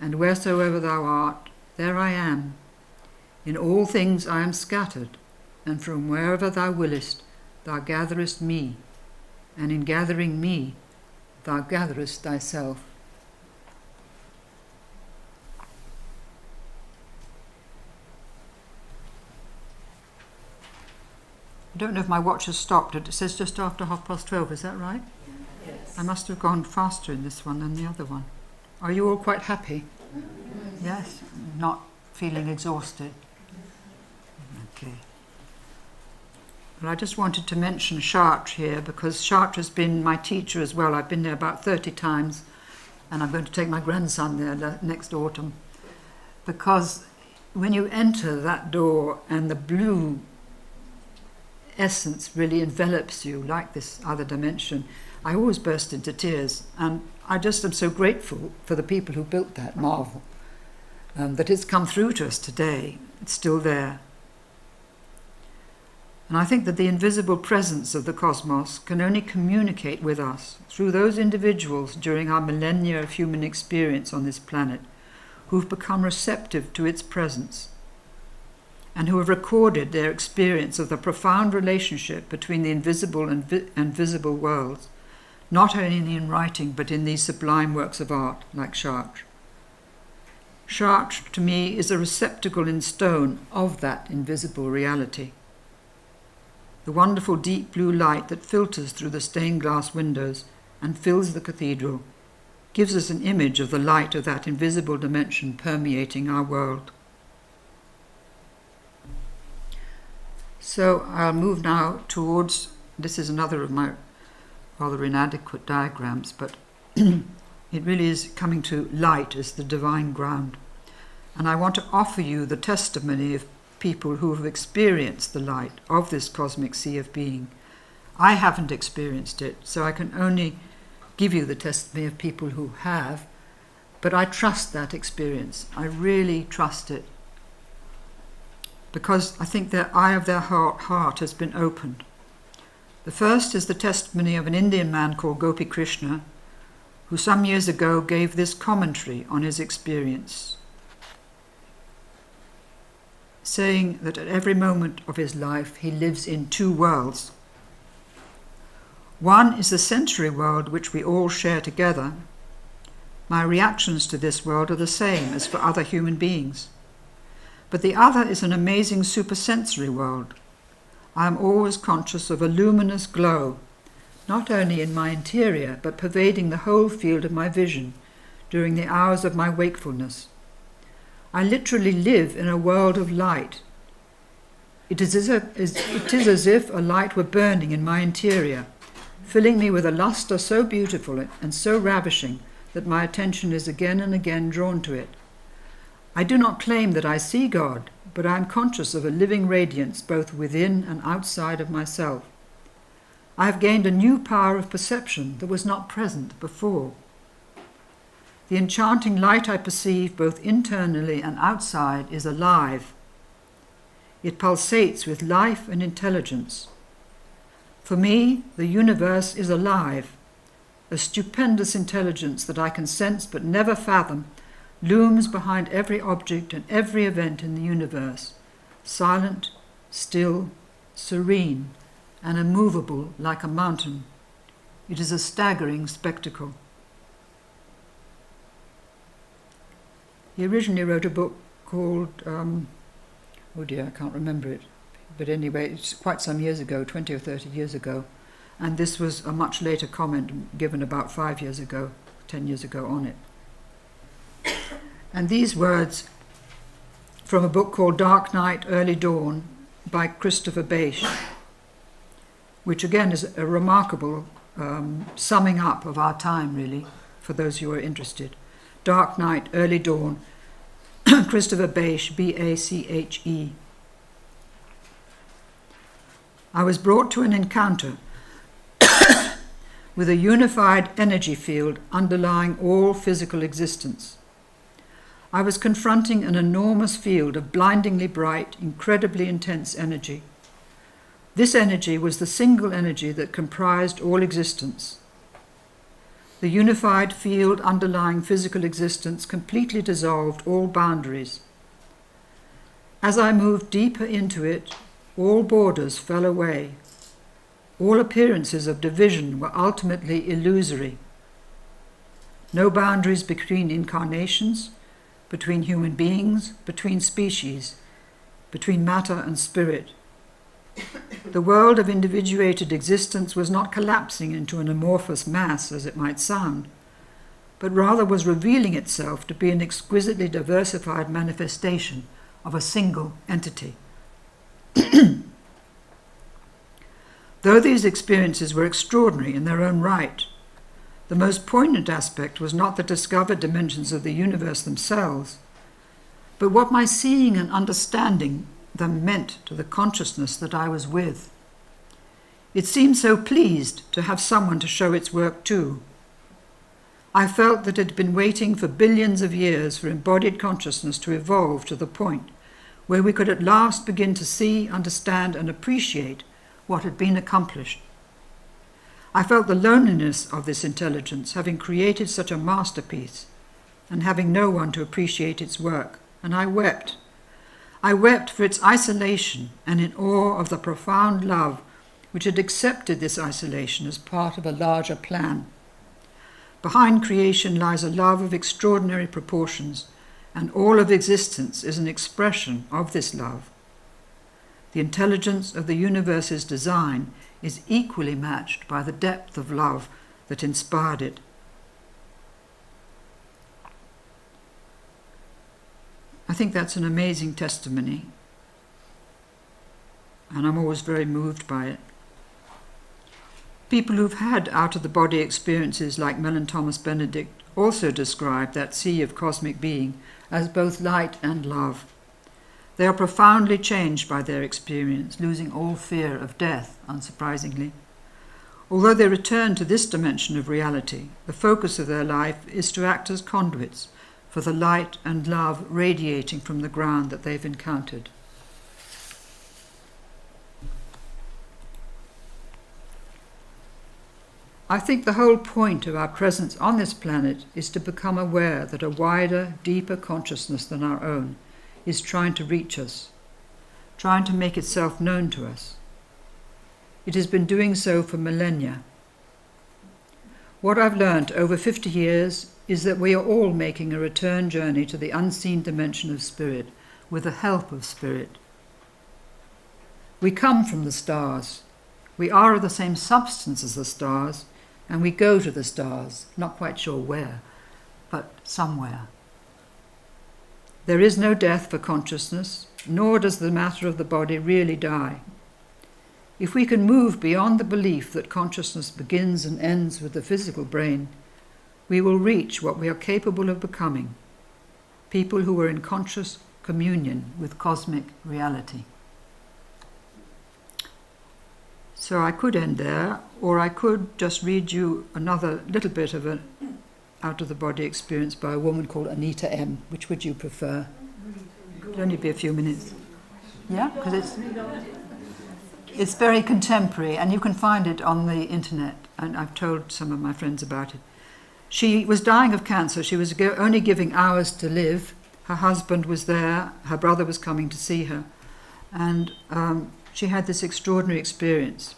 and wheresoever thou art, there I am. In all things I am scattered, and from wherever thou willest, thou gatherest me, and in gathering me, thou gatherest thyself. I don't know if my watch has stopped. It says just after 12:30, is that right? Yes. I must have gone faster in this one than the other one. Are you all quite happy? Yes? Not feeling exhausted? Okay. Well, I just wanted to mention Chartres here, because Chartres has been my teacher as well. I've been there about 30 times, and I'm going to take my grandson there next autumn. Because when you enter that door and the blue essence really envelops you like this other dimension, I always burst into tears. And I just am so grateful for the people who built that marvel, that it's come through to us today. It's still there. And I think that the invisible presence of the cosmos can only communicate with us through those individuals during our millennia of human experience on this planet who've become receptive to its presence and who have recorded their experience of the profound relationship between the invisible and visible worlds, not only in writing but in these sublime works of art like Chartres. Chartres, to me, is a receptacle in stone of that invisible reality. The wonderful deep blue light that filters through the stained glass windows and fills the cathedral gives us an image of the light of that invisible dimension permeating our world. So I'll move now towards, this is another of my rather inadequate diagrams, but it really is coming to light as the divine ground. And I want to offer you the testimony of people who have experienced the light of this cosmic sea of being. I haven't experienced it, so I can only give you the testimony of people who have, but I trust that experience. I really trust it, because I think their eye of their heart has been opened. The first is the testimony of an Indian man called Gopi Krishna, who some years ago gave this commentary on his experience. saying that at every moment of his life he lives in two worlds. One is the sensory world which we all share together. My reactions to this world are the same as for other human beings. But the other is an amazing supersensory world. I am always conscious of a luminous glow, not only in my interior, but pervading the whole field of my vision during the hours of my wakefulness. I literally live in a world of light. It is as if a light were burning in my interior, filling me with a lustre so beautiful and so ravishing that my attention is again and again drawn to it. I do not claim that I see God, but I am conscious of a living radiance both within and outside of myself. I have gained a new power of perception that was not present before. The enchanting light I perceive both internally and outside is alive. It pulsates with life and intelligence. For me, the universe is alive. A stupendous intelligence that I can sense but never fathom looms behind every object and every event in the universe, silent, still, serene, and immovable like a mountain. It is a staggering spectacle. He originally wrote a book called, oh dear, I can't remember it. But anyway, it's quite some years ago, 20 or 30 years ago. And this was a much later comment given about 5 years ago, 10 years ago on it. And these words from a book called Dark Night, Early Dawn by Christopher Bache, which again is a remarkable summing up of our time, really, for those who are interested. Dark Night, Early Dawn, Christopher Bache, B-A-C-H-E. I was brought to an encounter with a unified energy field underlying all physical existence. I was confronting an enormous field of blindingly bright, incredibly intense energy. This energy was the single energy that comprised all existence. The unified field underlying physical existence completely dissolved all boundaries. As I moved deeper into it, all borders fell away. All appearances of division were ultimately illusory. No boundaries between incarnations, between human beings, between species, between matter and spirit. The world of individuated existence was not collapsing into an amorphous mass, as it might sound, but rather was revealing itself to be an exquisitely diversified manifestation of a single entity. Though these experiences were extraordinary in their own right, the most poignant aspect was not the discovered dimensions of the universe themselves, but what my seeing and understanding them meant to the consciousness that I was with. It seemed so pleased to have someone to show its work to. I felt that it had been waiting for billions of years for embodied consciousness to evolve to the point where we could at last begin to see, understand, and appreciate what had been accomplished. I felt the loneliness of this intelligence, having created such a masterpiece and having no one to appreciate its work, and I wept. I wept for its isolation and in awe of the profound love which had accepted this isolation as part of a larger plan. Behind creation lies a love of extraordinary proportions, and all of existence is an expression of this love. The intelligence of the universe's design is equally matched by the depth of love that inspired it. I think that's an amazing testimony, and I'm always very moved by it. People who've had out-of-the-body experiences like Mellon Thomas Benedict also describe that sea of cosmic being as both light and love. They are profoundly changed by their experience, losing all fear of death, unsurprisingly. Although they return to this dimension of reality, the focus of their life is to act as conduits for the light and love radiating from the ground that they've encountered. I think the whole point of our presence on this planet is to become aware that a wider, deeper consciousness than our own is trying to reach us, trying to make itself known to us. It has been doing so for millennia. What I've learnt over 50 years is that we are all making a return journey to the unseen dimension of spirit with the help of spirit. We come from the stars. We are of the same substance as the stars, and we go to the stars, not quite sure where, but somewhere. There is no death for consciousness, nor does the matter of the body really die. If we can move beyond the belief that consciousness begins and ends with the physical brain, we will reach what we are capable of becoming, people who are in conscious communion with cosmic reality. So I could end there, or I could just read you another little bit of an out-of-the-body experience by a woman called Anita M. Which would you prefer? It'll only be a few minutes. Yeah? Because it's very contemporary, and you can find it on the internet, and I've told some of my friends about it. She was dying of cancer. She was only giving hours to live. Her husband was there. Her brother was coming to see her. And she had this extraordinary experience.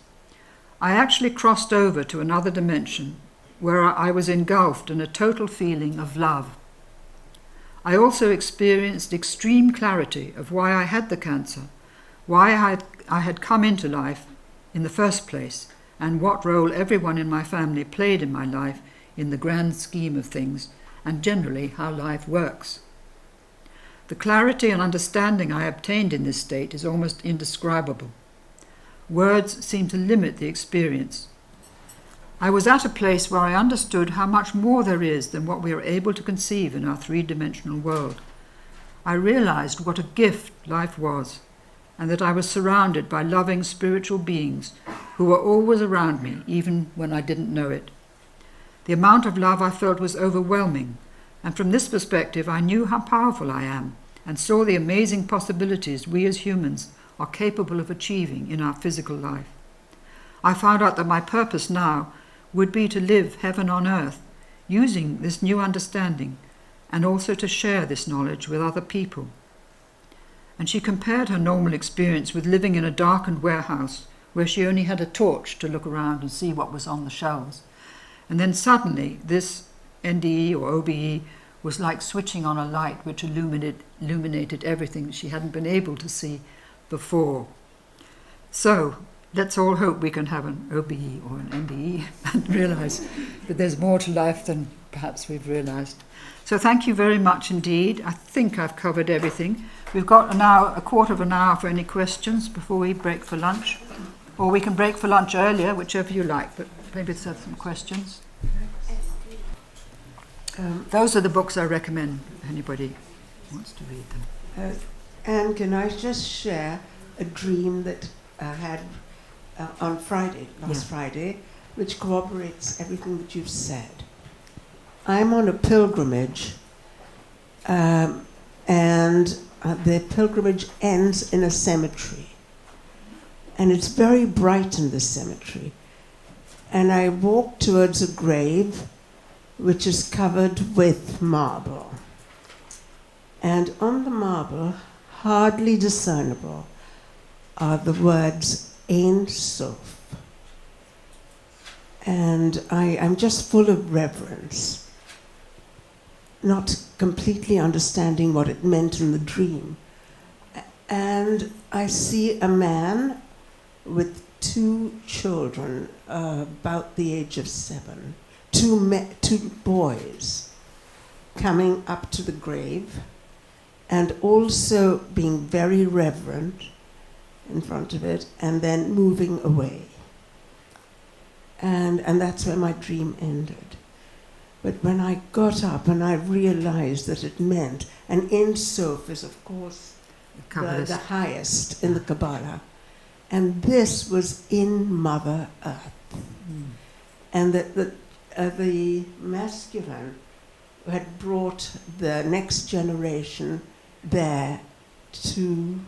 I actually crossed over to another dimension where I was engulfed in a total feeling of love. I also experienced extreme clarity of why I had the cancer, why I had come into life in the first place, and what role everyone in my family played in my life in the grand scheme of things, and generally how life works. The clarity and understanding I obtained in this state is almost indescribable. Words seem to limit the experience. I was at a place where I understood how much more there is than what we are able to conceive in our three-dimensional world. I realized what a gift life was, and that I was surrounded by loving spiritual beings who were always around me, even when I didn't know it. The amount of love I felt was overwhelming, and from this perspective I knew how powerful I am and saw the amazing possibilities we as humans are capable of achieving in our physical life. I found out that my purpose now would be to live heaven on earth, using this new understanding, and also to share this knowledge with other people. And she compared her normal experience with living in a darkened warehouse where she only had a torch to look around and see what was on the shelves. And then suddenly this NDE or OBE was like switching on a light which illuminated everything she hadn't been able to see before. So let's all hope we can have an OBE or an NDE and realize that there's more to life than perhaps we've realized. So thank you very much indeed. I think I've covered everything. We've got now a quarter of an hour for any questions before we break for lunch. Or we can break for lunch earlier, whichever you like, but maybe let's have some questions. Those are the books I recommend if anybody wants to read them. And can I just share a dream that I had on Friday, last Friday, which corroborates everything that you've said. I'm on a pilgrimage, and the pilgrimage ends in a cemetery. And it's very bright in the cemetery. And I walk towards a grave which is covered with marble. And on the marble, hardly discernible, are the words Ein Sof. And I'm just full of reverence, not completely understanding what it meant in the dream. And I see a man with two children, about the age of 7, two boys, coming up to the grave, and also being very reverent in front of it, and then moving away. And that's where my dream ended. But when I got up and I realized that it meant, and Ein Sof is of course the highest in the Kabbalah, and this was in Mother Earth. And that the masculine had brought the next generation there to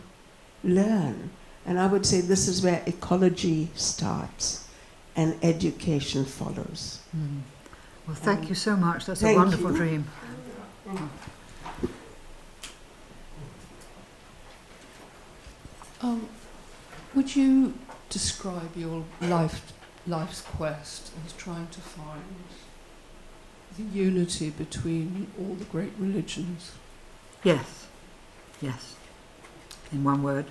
learn. And I would say this is where ecology starts and education follows. Well, thank you so much. That's a wonderful dream. Would you describe your life's quest as trying to find the unity between all the great religions? Yes, yes, in one word.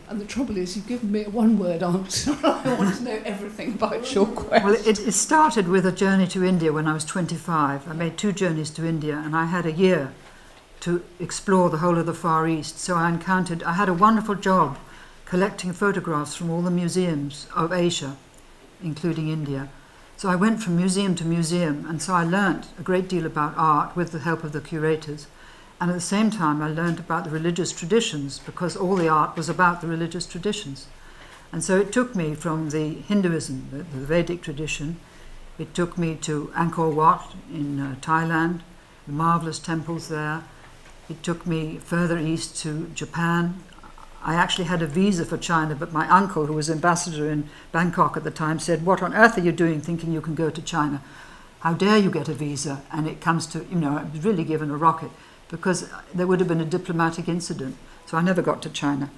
And the trouble is, you've given me a one-word answer. I want to know everything about your quest. Well, it started with a journey to India when I was 25. I made 2 journeys to India, and I had a year to explore the whole of the Far East. So I had a wonderful job collecting photographs from all the museums of Asia, including India. So I went from museum to museum, and so I learnt a great deal about art with the help of the curators. And at the same time, I learned about the religious traditions, because all the art was about the religious traditions. And so it took me from the Hinduism, the Vedic tradition, it took me to Angkor Wat in Thailand, the marvellous temples there. It took me further east to Japan. I actually had a visa for China, but my uncle, who was ambassador in Bangkok at the time, said, "What on earth are you doing thinking you can go to China? How dare you get a visa?" And it comes to, I was really given a rocket, because there would have been a diplomatic incident. So I never got to China.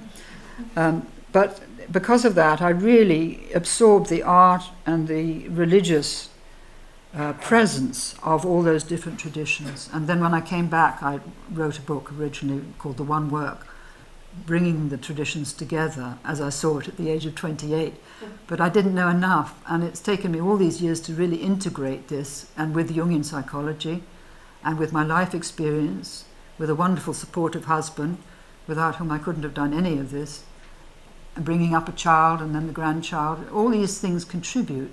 But because of that, I really absorbed the art and the religious presence of all those different traditions. And then when I came back, I wrote a book originally called The One Work, bringing the traditions together as I saw it at the age of 28. But I didn't know enough, and it's taken me all these years to really integrate this, and with Jungian psychology, and with my life experience, with a wonderful supportive husband, without whom I couldn't have done any of this, and bringing up a child and then the grandchild. All these things contribute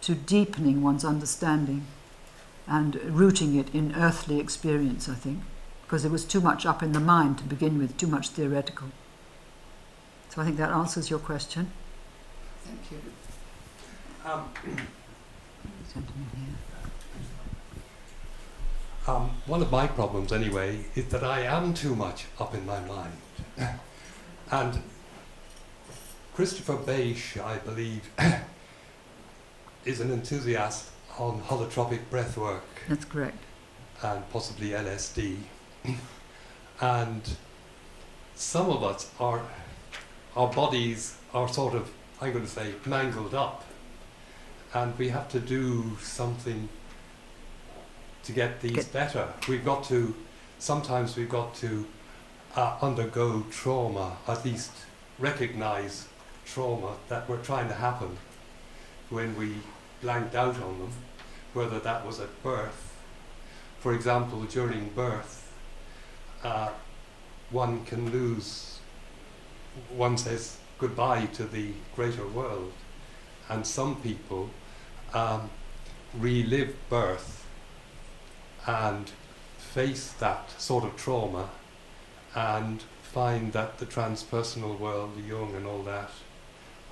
to deepening one's understanding and rooting it in earthly experience, I think, because it was too much up in the mind to begin with, too much theoretical. So I think that answers your question. Thank you. One of my problems, anyway, is that I am too much up in my mind. And Christopher Beisch, I believe, is an enthusiast on holotropic breathwork. That's correct. And possibly LSD. And some of us our bodies are sort of, I'm going to say, mangled up. And we have to do something to get these better. Sometimes we've got to undergo trauma, at least recognize trauma that were trying to happen when we blanked out on them, whether that was at birth. For example, during birth, one can lose, one says goodbye to the greater world, and some people relive birth and face that sort of trauma and find that the transpersonal world, the Jung and all that,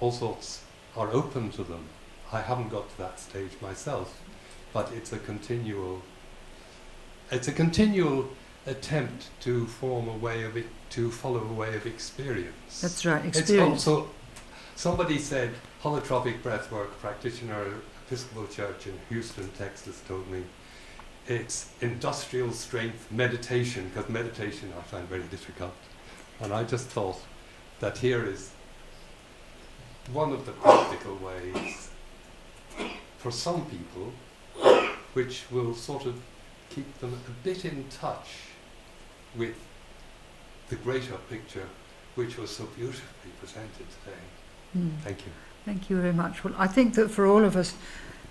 all sorts are open to them. I haven't got to that stage myself, but it's a continual attempt to form a way of it, to follow a way of experience. That's right, experience. It's also, somebody said, holotropic breathwork practitioner, Episcopal Church in Houston, Texas, told me, it's industrial strength meditation, because meditation I find very difficult. And I just thought that here is one of the practical ways for some people, which will sort of keep them a bit in touch with the greater picture, which was so beautifully presented today. Thank you. Thank you very much. Well, I think that for all of us,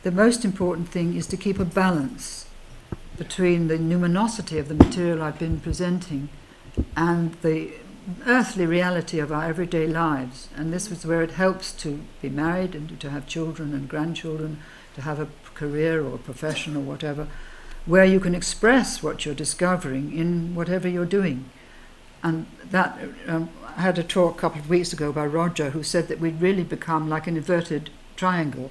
the most important thing is to keep a balance between the numinosity of the material I've been presenting and the earthly reality of our everyday lives. And this was where it helps to be married and to have children and grandchildren, to have a career or a profession or whatever, where you can express what you're discovering in whatever you're doing. And that, I had a talk a couple of weeks ago by Roger, who said that we'd really become like an inverted triangle,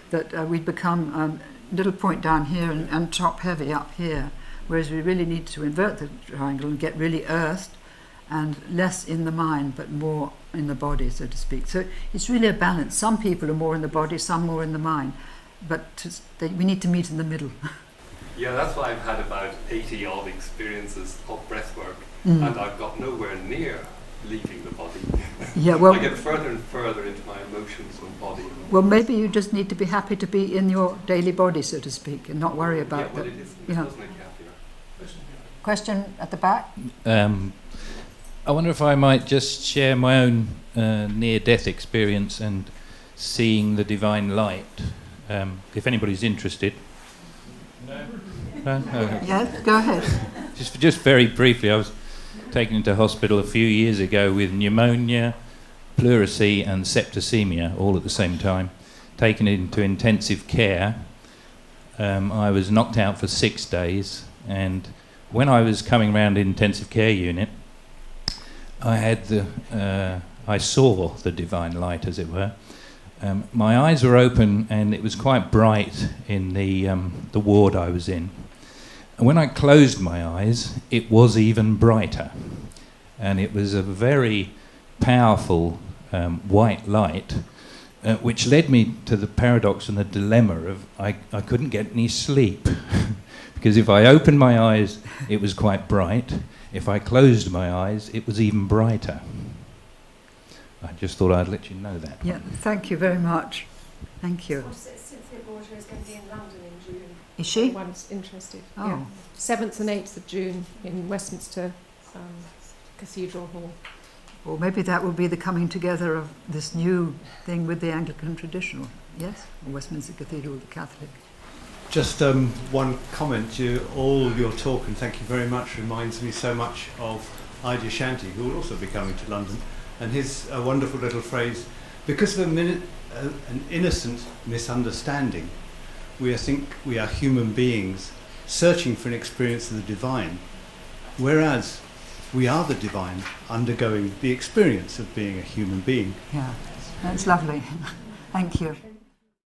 that we'd become little point down here and top heavy up here, whereas we really need to invert the triangle and get really earthed and less in the mind but more in the body, so to speak. So it's really a balance. Some people are more in the body, some more in the mind, but we need to meet in the middle. Yeah, that's why I've had about 80 odd experiences of breathwork, and I've got nowhere near leaving the body. Yeah, well, I get further and further into my emotions and body. well, maybe you just need to be happy to be in your daily body, so to speak, and not worry about yeah, well, that. it is, Yeah. doesn't it, Kathy? Question at the back? I wonder if I might just share my own near-death experience and seeing the divine light. If anybody's interested. No? Okay. Yes, go ahead. Just very briefly, I was taken into hospital a few years ago with pneumonia, pleurisy and septicemia all at the same time. Taken into intensive care. I was knocked out for 6 days, and when I was coming round the intensive care unit, I saw the divine light, as it were. My eyes were open, and it was quite bright in the ward I was in. And when I closed my eyes, it was even brighter, and it was a very powerful white light, which led me to the paradox and the dilemma of I couldn't get any sleep. Because if I opened my eyes, it was quite bright. If I closed my eyes, it was even brighter. I just thought I'd let you know that. Yeah, thank you very much. Thank you. Cynthia Borger is going to be in London in June. Is she? Everyone's interested. Oh. Yeah. 7th and 8th of June in Westminster Cathedral Hall. Or maybe that will be the coming together of this new thing with the Anglican traditional. Yes? Westminster Cathedral, the Catholic. Just one comment. All your talk, and thank you very much, reminds me so much of Ida Shanti, who will also be coming to London, and his wonderful little phrase, because of an innocent misunderstanding, we think we are human beings searching for an experience of the divine, whereas we are the divine undergoing the experience of being a human being. Yeah, that's lovely. Thank you.